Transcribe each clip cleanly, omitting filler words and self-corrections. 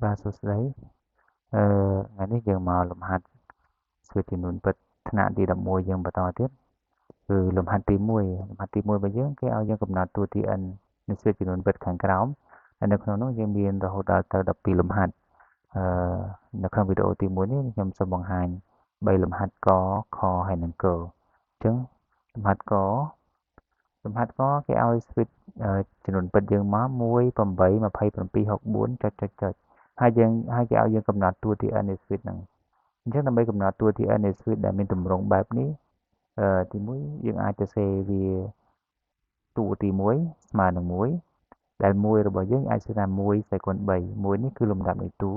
បាទសួស្តីថ្ងៃនេះយើងមកលំហាត់សួរចំនួនពិតថ្នាក់ទី11យើងបន្តទៀតគឺលំហាត់ទី1របស់យើងគេឲ្យយើងកំណត់តួទី n នៃសួរចំនួនពិតខាងក្រោមហើយនៅក្នុងនោះយើងមានរហូតដល់ទៅ12លំហាត់អឺនៅក្នុងវីដេអូទី1នេះខ្ញុំសូមបង្ហាញ3លំហាត់កខហើយនិងគអញ្ចឹងលំហាត់កគេឲ្យ switch ចំនួនពិតយើងមក1 8 27 64ចុចហើយគេឲ្យយើងកំណត់តួទី n នៃ switch ហ្នឹងអញ្ចឹងដើម្បីកំណត់តួទី n នៃ switch ដែលមានទម្រង់បែបនេះទី1យើងអាចទៅសេវាតួទី1ស្មើនឹង1ដែល1របស់យើងអាចសេថា1សេគុណ3 1នេះគឺលំដាប់នៃតួ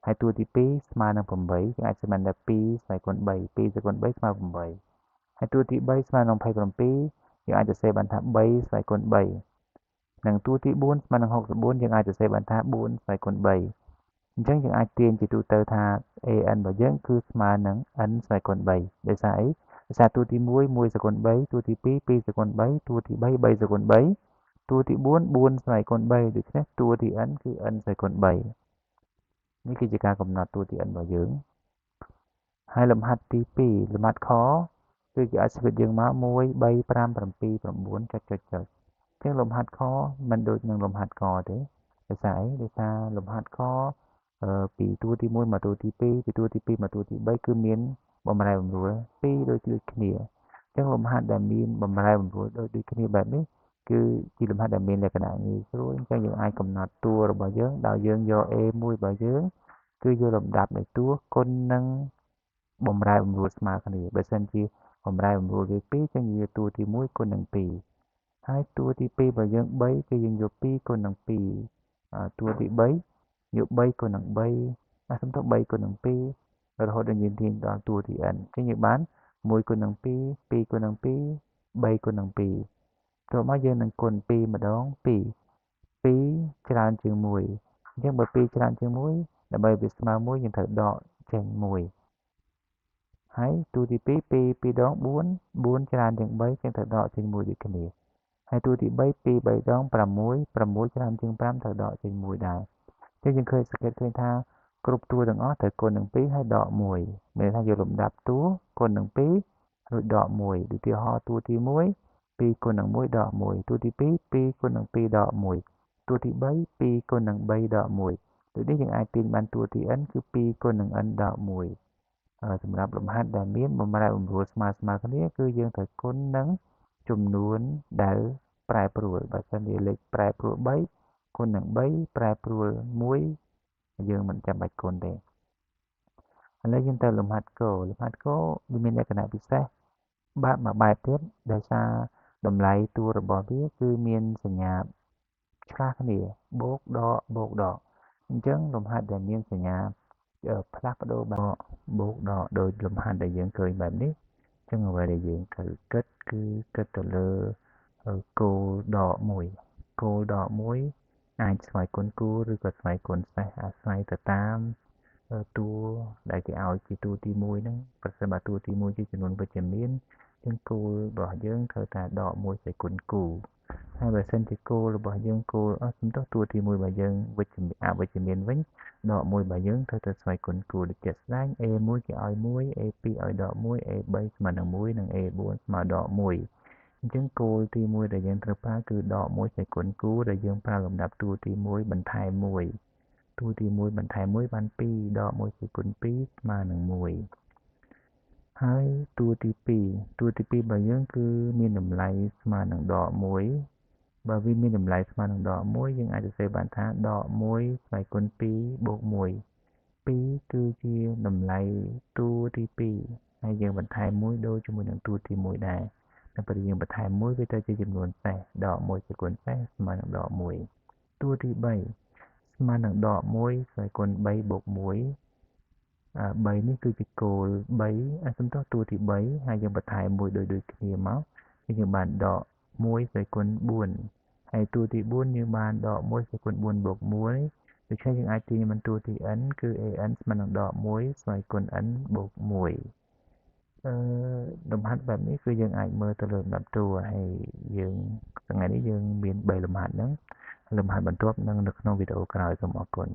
ហើយតួទី2ស្មើនឹង8យើងអាចសេបានតែ2សេគុណ3 2សេគុណ3ស្មើ8ហើយតួទី3ស្មើនឹង27យើងអាចទៅសេបានថា3សេគុណ3និងតួទី4ស្មើនឹង64យើងអាចទៅសេបានថា4សេគុណ3អញ្ចឹងយើងអាចទាញជាទូទៅថា an របស់យើងគឺស្មើនឹង n សេគុណ3ដោយសារអីដោយសារតួទី1 1សេគុណ3តួទី2 2សេគុណ3តួទី3 3សេគុណ3តួទី4 4សេគុណ3ដូច្នេះតួទី n គឺ n សេគុណ3នេះគឺជាការកំណត់តួទី n របស់យើងហើយលំហាត់ទី2លំហាត់ខគឺគេអាចស្វីតយើងមក1 3 5 7 9ចុចអញ្ចឹងលំហាត់ខមិនដូចនឹងលំហាត់កទេដោយសារអីដោយសារលំហាត់ខពីតួទី1មកតួទី2ពីតួទី2មកតួទី3គឺមានបំរែបំរួល2ដូចគ្នាអញ្ចឹងលំហាត់ដែលមានបំរែបំរួលដូចគ្នាបែបនេះគឺជាលំហាត់ដែលមានលក្ខណៈងាយស្រួលអញ្ចឹងយើងអាចកំណត់តួរបស់យើងដោយយើងយក A1 របស់យើងគឺយកលំដាប់នៃតួគុណនឹងបំរែបំរួលស្មើគ្នាបើសិនជាបំរែបំរួលវា2ចឹងយើងយកតួទី1គុណនឹង2ហើយតួទី2របស់យើង3គឺយើងយក2គុណនឹង2តួទី3យក3គុណនឹង3សុំទោស3គុណនឹង2រហូតដល់យើងទាញដល់តួទី n អញ្ចឹងយើងបាន1គុណនឹង2 2គុណនឹង2 3គុណនឹង2តោះមកយើងនឹងគុណ2ម្ដង2 2ច្រើនជាង1អញ្ចឹងបើ2ច្រើនជាង1ដើម្បីវាស្មើ1យើងត្រូវដកចេញ1ហើយតួទី2 2 2ដង4 4ច្រើនជាង3ចឹងត្រូវដកចេញ1ដូចគ្នាហើយតួទី3 2 3ដង6 6ច្រើនជាង5ត្រូវដកចេញ1ដែរចឹងយើងឃើញសង្កេតឃើញថាគ្រប់តួទាំងអស់ត្រូវគុណនឹង2ហើយដក1មានន័យថាយកលំដាប់តួគុណនឹង2រួចដក1ឧទាហរណ៍តួទី1 2គុណនឹង1ដក1តួទី2 2គុណនឹង2ដក1តួទី3 2គុណនឹង3ដក1ដូចនេះយើងអាចទាញបានតួទី n គឺ2គុណនឹង n ដក1សម្រាប់លំហាត់ដែលមានបំរែបំរួលស្មើគ្នាគឺយើងត្រូវគុណនឹងចំនួនដែលប្រែប្រួលបើសិនជាលេខប្រែប្រួល3គុណនឹង3ប្រែប្រួល1យើងមិនចាំបាច់គុណទេឥឡូវយើងទៅលំហាត់គលំហាត់គវាមានលក្ខណៈពិសេសមួយបែបទៀតដោយសារតម្លៃតួរបស់វាគឺមានសញ្ញាឆ្លាស់គ្នាបូកដកអញ្ចឹងលំហាត់ដែលមានសញ្ញាផ្លាស់ប្ដូរបូកដកដោយលំហាត់ដែលយើងឃើញបែបនេះអញ្ចឹងអ្វីដែលយើងត្រូវគិតគឺគិតទៅលើគោលដក1អាចស្វ័យគុណគូឬក៏ស្វ័យគុណសេសអាស្រ័យទៅតាមតួដែលគេឲ្យជាតួទី1ហ្នឹងប្រសិនបើតួទី1ជាចំនួនវិជ្ជមានយើងគោលរបស់យើងត្រូវតែដក1សេគុណគូហើយបើសិនជាគោលរបស់យើងគោលសំដៅតួទី1របស់យើងអវិជ្ជមានវិញដក1របស់យើងត្រូវតែស្វ័យគុណគូដូចជាក់ស្ដែង A1 គេឲ្យ1 A2 ឲ្យដក1 A3 ស្មើនឹង1និង A4 ស្មើដក1អញ្ចឹងគោលទី1ដែលយើងត្រូវប្រើគឺដក1សេគុណគូដែលយើងប្រើលំដាប់តួទី1បន្ថែម1តួទី1បន្ថែម1បាន2ដក1សេគុណ2ស្មើនឹង1ហើយតួទី2របស់យើងគឺមានតម្លៃស្មើនឹងដក1បើវាមានតម្លៃស្មើនឹងដក1យើងអាចសរសេរបានថាដក1ស្វ័យគុណ2បូក1 2គឺជាតម្លៃតួទី2ហើយយើងបន្ថែម1ដូចជាមួយនឹងតួទី1ដែរតែពេលយើងបន្ថែម1វាទៅជាចំនួនសេសដក1សេគុណសេសស្មើនឹងដក1តួទី3ស្មើនឹងដក1ស្វ័យគុណ3បូក1 3នេះគឺជាគោល3សំដៅតួទី3ហើយយើងបន្ថែម1ដូចគ្នាមកគឺយើងបានដក1សេគុណ4ហើយតួទី4យើងបានដក1សេគុណ4បូក1ដូច្នេះយើងអាចទាញបានតួទី n គឺ an ស្មើនឹងដក1ស្វ័យគុណ n បូក1លំហាត់បែបនេះគឺយើងអាចមើលទៅលើលំដាប់តួហើយយើងថ្ងៃនេះយើងមាន3លំហាត់ហ្នឹងលំហាត់បន្ទាប់នឹងនៅក្នុងវីដេអូក្រោយសូមអរគុណ